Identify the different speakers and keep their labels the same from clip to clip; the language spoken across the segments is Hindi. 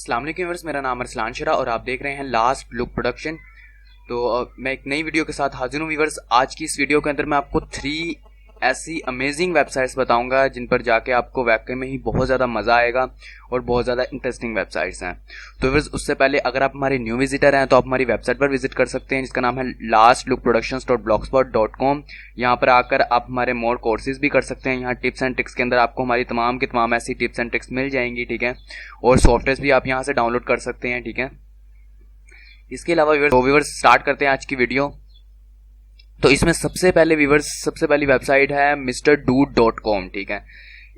Speaker 1: अस्सलाम वालेकुम व्यूअर्स, मेरा नाम अरसलान शरा और आप देख रहे हैं लास्ट लुक प्रोडक्शन। तो मैं एक नई वीडियो के साथ हाजिर हूँ व्यूअर्स। आज की इस वीडियो के अंदर मैं आपको 3 ऐसी अमेजिंग वेबसाइट्स बताऊंगा जिन पर जाके आपको वाकई में ही बहुत ज़्यादा मज़ा आएगा और बहुत ज़्यादा इंटरेस्टिंग वेबसाइट्स हैं। तो व्यूअर्स, उससे पहले अगर आप हमारे न्यू विजिटर हैं तो आप हमारी वेबसाइट पर विजिट कर सकते हैं जिसका नाम है lastlookproductions.blogspot.com। यहाँ पर आकर आप हमारे मोर कोर्सेज भी कर सकते हैं। यहाँ टिप्स एंड ट्रिक्स के अंदर आपको हमारी तमाम की तमाम ऐसी टिप्स एंड ट्रिक्स मिल जाएंगी, ठीक है। और सॉफ्टवेयर भी आप यहाँ से डाउनलोड कर सकते हैं, ठीक है। इसके अलावा व्यूअर्स स्टार्ट करते हैं आज की वीडियो। तो इसमें सबसे पहले व्यूअर्स सबसे पहली वेबसाइट है mrdude.com, ठीक है।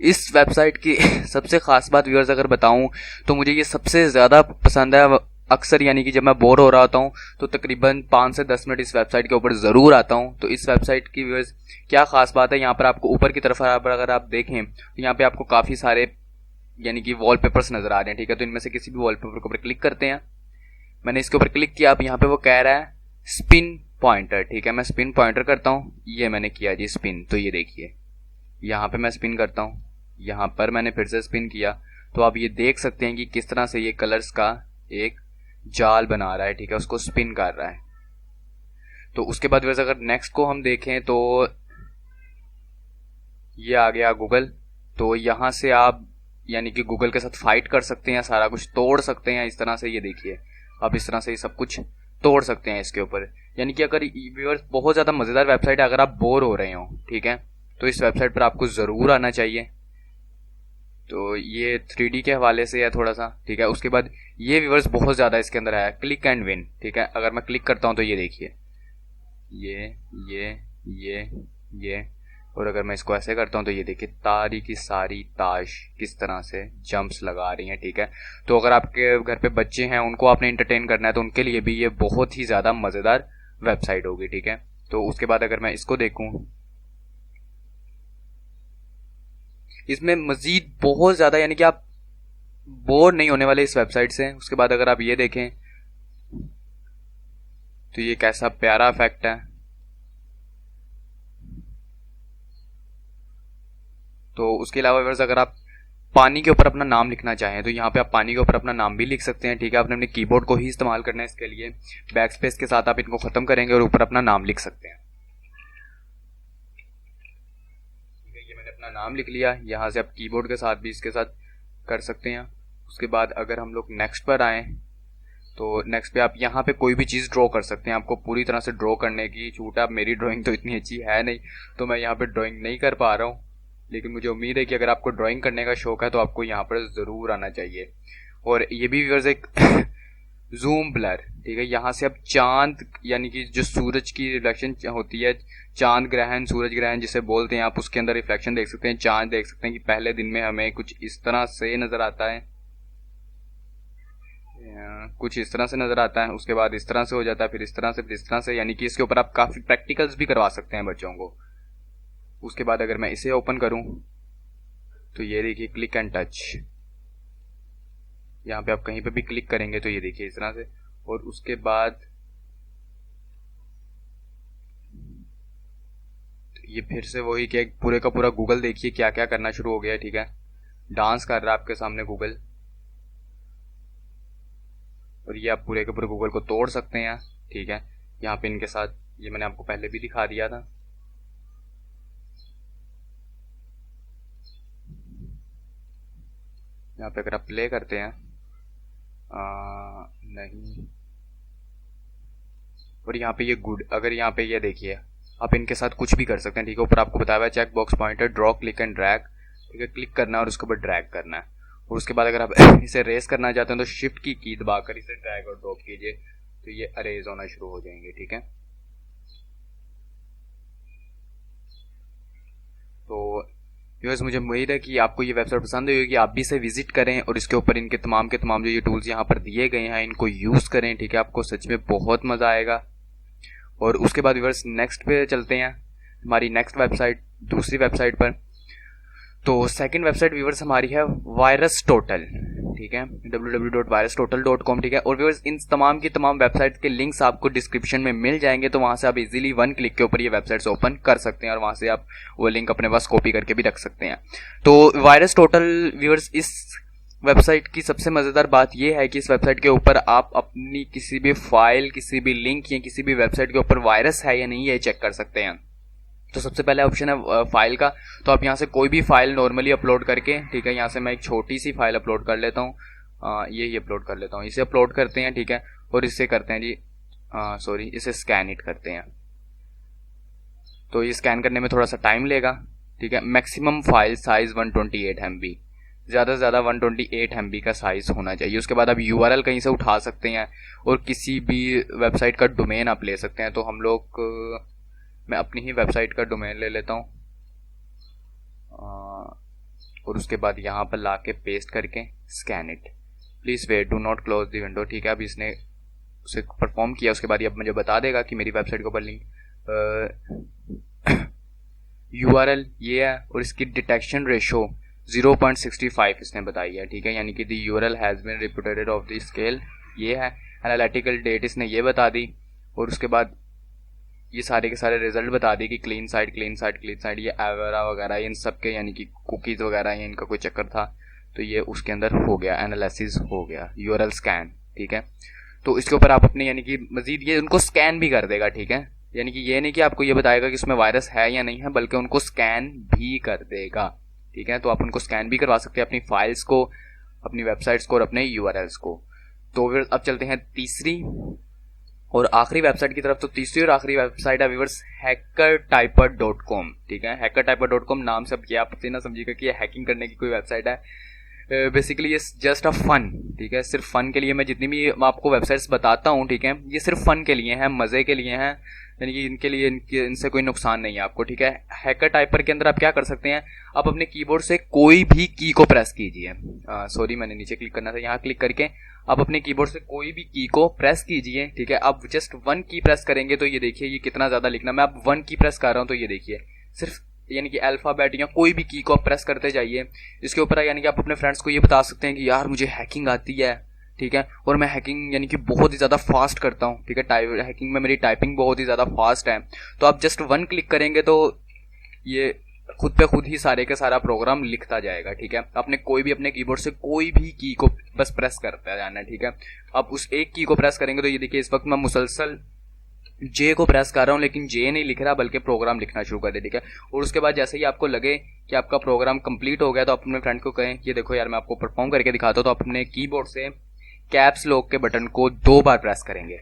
Speaker 1: इस वेबसाइट की सबसे खास बात व्यूअर्स अगर बताऊं तो मुझे ये सबसे ज़्यादा पसंद है। अक्सर यानी कि जब मैं बोर हो रहा होता हूं तो तकरीबन 5 से 10 मिनट इस वेबसाइट के ऊपर ज़रूर आता हूं। तो इस वेबसाइट की व्यूअर्स क्या खास बात है, यहाँ पर आपको ऊपर की तरफ अगर आप देखें तो यहाँ पर आपको काफ़ी सारे यानी कि वॉलपेपर्स नज़र आ रहे हैं, ठीक है। तो इनमें से किसी भी वॉलपेपर के ऊपर क्लिक करते हैं। मैंने इसके ऊपर क्लिक किया। अब यहाँ पे वो कह रहा है स्पिन पॉइंटर, ठीक है। मैं स्पिन पॉइंटर करता हूँ, ये मैंने किया जी स्पिन। तो ये देखिए यहाँ पे मैं स्पिन करता हूँ, यहाँ पर मैंने फिर से स्पिन किया। तो आप ये देख सकते हैं कि किस तरह से ये कलर्स का एक जाल बना रहा है, ठीक है, उसको स्पिन कर रहा है। तो उसके बाद वैसे अगर नेक्स्ट को हम देखें तो ये आ गया गूगल। तो यहाँ से आप यानी कि गूगल के साथ फाइट कर सकते हैं, सारा कुछ तोड़ सकते हैं इस तरह से। ये देखिए आप इस तरह से ये सब कुछ तोड़ सकते हैं इसके ऊपर। यानी कि अगर व्यूअर्स बहुत ज़्यादा मज़ेदार वेबसाइट है, अगर आप बोर हो रहे हो, ठीक है, तो इस वेबसाइट पर आपको ज़रूर आना चाहिए। तो ये 3D के हवाले से है थोड़ा सा, ठीक है। उसके बाद ये व्यूअर्स बहुत ज़्यादा इसके अंदर है क्लिक एंड विन, ठीक है। अगर मैं क्लिक करता हूँ तो ये देखिए ये और अगर मैं इसको ऐसे करता हूँ तो ये देखिए तारी की सारी ताश किस तरह से जंप्स लगा रही हैं, ठीक है। तो अगर आपके घर पे बच्चे हैं, उनको आपने एंटरटेन करना है तो उनके लिए भी ये बहुत ही ज़्यादा मज़ेदार वेबसाइट होगी, ठीक है। तो उसके बाद अगर मैं इसको देखूं, इसमें मज़ीद बहुत ज़्यादा यानी कि आप बोर नहीं होने वाले इस वेबसाइट से। उसके बाद अगर आप ये देखें तो ये कैसा प्यारा इफेक्ट है। तो उसके अलावा व्यूअर्स अगर आप पानी के ऊपर अपना नाम लिखना चाहें तो यहाँ पे आप पानी के ऊपर अपना नाम भी लिख सकते हैं, ठीक है। आपने अपने कीबोर्ड को ही इस्तेमाल करना है इसके लिए। बैक स्पेस के साथ आप इनको ख़त्म करेंगे और ऊपर अपना नाम लिख सकते हैं। ये मैंने अपना नाम लिख लिया। यहाँ से आप कीबोर्ड के साथ भी इसके साथ कर सकते हैं। उसके बाद अगर हम लोग नेक्स्ट पर आएँ तो नेक्स्ट पे आप यहाँ पे कोई भी चीज़ ड्रॉ कर सकते हैं। आपको पूरी तरह से ड्रॉ करने की छूट है। अब मेरी ड्राइंग तो इतनी अच्छी है नहीं तो मैं यहाँ पे ड्राइंग नहीं कर पा रहा हूँ, लेकिन मुझे उम्मीद है कि अगर आपको ड्राइंग करने का शौक है तो आपको यहाँ पर ज़रूर आना चाहिए। और ये भी व्यूअर्स एक जूम ब्लर, ठीक है। यहाँ से आप चांद यानी कि जो सूरज की रिफ्लेक्शन होती है, चांद ग्रहण सूरज ग्रहण जिसे बोलते हैं, आप उसके अंदर रिफ्लेक्शन देख सकते हैं। चांद देख सकते हैं कि पहले दिन में हमें कुछ इस तरह से नज़र आता है, कुछ इस तरह से नज़र आता है। उसके बाद इस तरह से हो जाता है, फिर इस तरह से, फिर इस तरह से। यानी कि इसके ऊपर आप काफ़ी प्रैक्टिकल्स भी करवा सकते हैं बच्चों को। उसके बाद अगर मैं इसे ओपन करूं तो ये देखिए क्लिक एंड टच। यहाँ पे आप कहीं पे भी क्लिक करेंगे तो ये देखिए इस तरह से। और उसके बाद ये फिर से वही कि पूरे का पूरा गूगल देखिए क्या क्या करना शुरू हो गया, ठीक है। डांस कर रहा है आपके सामने गूगल। और ये आप पूरे के पूरे गूगल को तोड़ सकते हैं, ठीक है। यहाँ पे इनके साथ ये मैंने आपको पहले भी दिखा दिया था। यहाँ पे अगर आप प्ले करते हैं नहीं, और यहाँ पे ये गुड, अगर यहाँ पे ये देखिए आप इनके साथ कुछ भी कर सकते हैं, ठीक है। ऊपर आपको बताया हुआ है check box pointer draw click and drag, ठीक है। क्लिक करना है और उसके ऊपर ड्रैग करना है। और उसके बाद अगर आप इसे रेस करना चाहते हैं तो शिफ्ट की दबाकर इसे ड्रैग और ड्रॉप कीजिए तो ये अरेज होना शुरू हो जाएंगे, ठीक है। तो व्यूअर्स मुझे उम्मीद है कि आपको ये वेबसाइट पसंद आई होगी। आप भी इसे विजिट करें और इसके ऊपर इनके तमाम के तमाम जो ये टूल्स यहाँ पर दिए गए हैं इनको यूज़ करें, ठीक है। आपको सच में बहुत मज़ा आएगा। और उसके बाद व्यूअर्स नेक्स्ट पे चलते हैं, हमारी नेक्स्ट वेबसाइट दूसरी वेबसाइट पर। तो सेकंड वेबसाइट व्यूअर्स हमारी है वायरस टोटल, ठीक है, www.virustotal.com, ठीक है। और व्यूअर्स इन तमाम की तमाम वेबसाइट्स के लिंक्स आपको डिस्क्रिप्शन में मिल जाएंगे, तो वहाँ से आप इजीली 1 क्लिक के ऊपर ये वेबसाइट्स ओपन कर सकते हैं और वहाँ से आप वो लिंक अपने पास कॉपी करके भी रख सकते हैं। तो वायरस टोटल व्यूअर्स इस वेबसाइट की सबसे मज़ेदार बात यह है कि इस वेबसाइट के ऊपर आप अपनी किसी भी फाइल, किसी भी लिंक या किसी भी वेबसाइट के ऊपर वायरस है या नहीं ये चेक कर सकते हैं। तो सबसे पहले ऑप्शन है फाइल का। तो आप यहाँ से कोई भी फाइल नॉर्मली अपलोड करके, ठीक है, यहाँ से मैं एक छोटी सी फाइल अपलोड कर लेता हूँ, ये अपलोड कर लेता हूँ, इसे अपलोड करते हैं, ठीक है, और इससे करते हैं जी सॉरी, इसे स्कैन इट करते हैं। तो ये स्कैन करने में थोड़ा सा टाइम लेगा, ठीक है। मैक्सिमम फाइल साइज 128 MB, ज़्यादा से ज़्यादा 128 MB का साइज़ होना चाहिए। उसके बाद आप URL कहीं से उठा सकते हैं और किसी भी वेबसाइट का डोमेन आप ले सकते हैं। तो हम लोग, मैं अपनी ही वेबसाइट का डोमेन ले लेता हूँ और उसके बाद यहाँ पर ला के पेस्ट करके scan it, please wait, do not close the window, ठीक है। अब इसने उसे परफॉर्म किया, उसके बाद ये अब मुझे बता देगा कि मेरी वेबसाइट के ऊपर लिंक URL ये है और इसकी डिटेक्शन रेशो 0.65 इसने बताई है, ठीक है, यानी कि the URL has been reputed off the scale ये है। एनालिटिकल डेट इसने ये बता दी और उसके बाद ये सारे के सारे रिजल्ट बता दी कि क्लीन साइट, ये एवरा वगैरह इन सब के, यानी कि कुकीज़ वगैरह ये इनका कोई चक्कर था, तो ये उसके अंदर हो गया, एनालिसिस हो गया, URL स्कैन, ठीक है। तो इसके ऊपर आप अपने, यानी कि मजीद ये उनको स्कैन भी कर देगा, ठीक है, यानी कि ये नहीं कि आपको ये बताएगा कि उसमें वायरस है या नहीं है, बल्कि उनको स्कैन भी कर देगा, ठीक है। तो आप उनको स्कैन भी करवा सकते हैं, अपनी फाइल्स को, अपनी वेबसाइट्स को और अपने URLs को। तो फिर अब चलते हैं तीसरी और आखिरी वेबसाइट की तरफ। तो तीसरी और आखिरी वेबसाइट है व्यूअर्स hackertyper.com, ठीक है। hackertyper.com नाम से अब ये आप ना समझिएगा कि ये हैकिंग करने की कोई वेबसाइट है। बेसिकली ये जस्ट अ फन, ठीक है, सिर्फ फन के लिए मैं जितनी भी आपको वेबसाइट्स बताता हूँ, ठीक है, ये सिर्फ फन के लिए हैं, मज़े के लिए हैं, यानी कि इनके लिए इनसे कोई नुकसान नहीं है आपको, ठीक है। हैकर टाइपर के अंदर आप क्या कर सकते हैं, आप अपने कीबोर्ड से कोई भी की को प्रेस कीजिए, सॉरी मैंने नीचे क्लिक करना था, यहाँ क्लिक करके आप अपने कीबोर्ड से कोई भी की को प्रेस कीजिए, ठीक है। आप जस्ट 1 की प्रेस करेंगे तो ये देखिए ये कितना ज़्यादा लिखना, मैं अब 1 की प्रेस कर रहा हूँ तो ये देखिए सिर्फ, यानी कि अल्फ़ाबेट या कोई भी की को आप प्रेस करते जाइए इसके ऊपर, यानी कि आप अपने फ्रेंड्स को ये बता सकते हैं कि यार मुझे हैकिंग आती है, ठीक है, और मैं हैकिंग यानी कि बहुत ही ज़्यादा फास्ट करता हूँ, ठीक है, हैकिंग में मेरी टाइपिंग बहुत ही ज़्यादा फास्ट है। तो आप जस्ट 1 क्लिक करेंगे तो ये खुद पे खुद ही सारे का सारा प्रोग्राम लिखता जाएगा, ठीक है। आपने कोई भी अपने कीबोर्ड से कोई भी की को बस प्रेस करता जाना है, ठीक है। आप उस एक की को प्रेस करेंगे तो ये देखिए इस वक्त मैं मुसलसल जे को प्रेस कर रहा हूँ, लेकिन जे नहीं लिख रहा बल्कि प्रोग्राम लिखना शुरू कर दे, ठीक है। और उसके बाद जैसे ही आपको लगे कि आपका प्रोग्राम कंप्लीट हो गया तो अपने फ्रेंड को कहें कि देखो यार मैं आपको परफॉर्म करके दिखाता हूँ, तो अपने कीबोर्ड से कैप्स लॉक के बटन को 2 बार प्रेस करेंगे।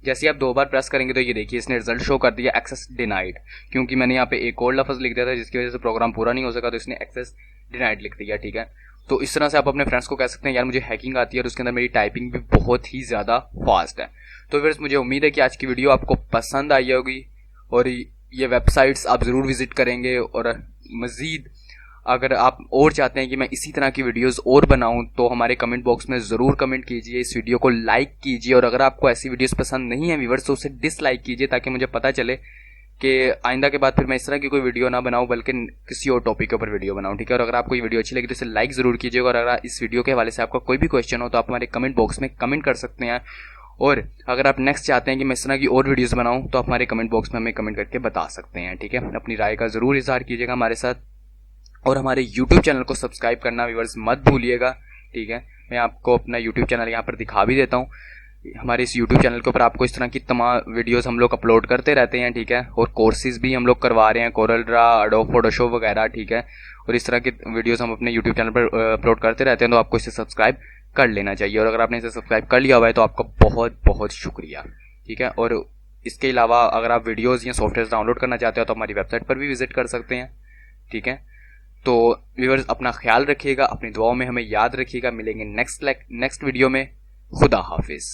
Speaker 1: जैसे आप 2 बार प्रेस करेंगे तो ये देखिए इसने रिजल्ट शो कर दिया एक्सेस डिनाइड, क्योंकि मैंने यहाँ पे एक और लफ्ज़ लिख दिया था जिसकी वजह से प्रोग्राम पूरा नहीं हो सका, तो इसने एक्सेस डिनाइड लिख दिया, ठीक है। तो इस तरह से आप अपने फ्रेंड्स को कह सकते हैं यार मुझे हैकिंग आती है और उसके अंदर मेरी टाइपिंग भी बहुत ही ज़्यादा फास्ट है। तो फिर मुझे उम्मीद है कि आज की वीडियो आपको पसंद आई होगी और ये वेबसाइट्स आप ज़रूर विज़िट करेंगे। और मज़ीद अगर आप और चाहते हैं कि मैं इसी तरह की वीडियोस और बनाऊं तो हमारे कमेंट बॉक्स में ज़रूर कमेंट कीजिए, इस वीडियो को लाइक कीजिए, और अगर आपको ऐसी वीडियोस पसंद नहीं है व्यूअर्स तो उसे डिसलाइक कीजिए, ताकि मुझे पता चले कि आइंदा के बाद फिर मैं इस तरह की कोई वीडियो ना बनाऊं बल्कि किसी और टॉपिक के ऊपर वीडियो बनाऊं, ठीक है। और अगर आपको ये वीडियो अच्छी लगी तो इसे लाइक ज़रूर कीजिएगा, और अगर इस वीडियो के हवाले से आपका कोई भी क्वेश्चन हो तो आप हमारे कमेंट बॉक्स में कमेंट कर सकते हैं। और अगर आप नेक्स्ट चाहते हैं कि मैं इस तरह की और वीडियोस बनाऊं तो आप हमारे कमेंट बॉक्स में हमें कमेंट करके बता सकते हैं, ठीक है। अपनी राय का ज़रूर इजहार कीजिएगा हमारे साथ, और हमारे YouTube चैनल को सब्सक्राइब करना व्यूअर्स मत भूलिएगा, ठीक है। मैं आपको अपना YouTube चैनल यहाँ पर दिखा भी देता हूँ। हमारे इस YouTube चैनल के ऊपर आपको इस तरह की तमाम वीडियोस हम लोग अपलोड करते रहते हैं, ठीक है, और कोर्सेज भी हम लोग करवा रहे हैं, कोरल ड्रा, एडोब फोटोशॉप वगैरह, ठीक है। और इस तरह की वीडियोस हम अपने YouTube चैनल पर अपलोड करते रहते हैं, तो आपको इसे सब्सक्राइब कर लेना चाहिए। और अगर आपने इसे सब्सक्राइब कर लिया हुआ है तो आपका बहुत बहुत शुक्रिया, ठीक है। और इसके अलावा अगर आप वीडियोज़ या सॉफ्टवेयर डाउनलोड करना चाहते हो तो हमारी वेबसाइट पर भी विजिट कर सकते हैं, ठीक है। तो व्यूअर्स अपना ख्याल रखिएगा, अपनी दुआओं में हमें याद रखिएगा। मिलेंगे नेक्स्ट वीडियो में। खुदा हाफिज़।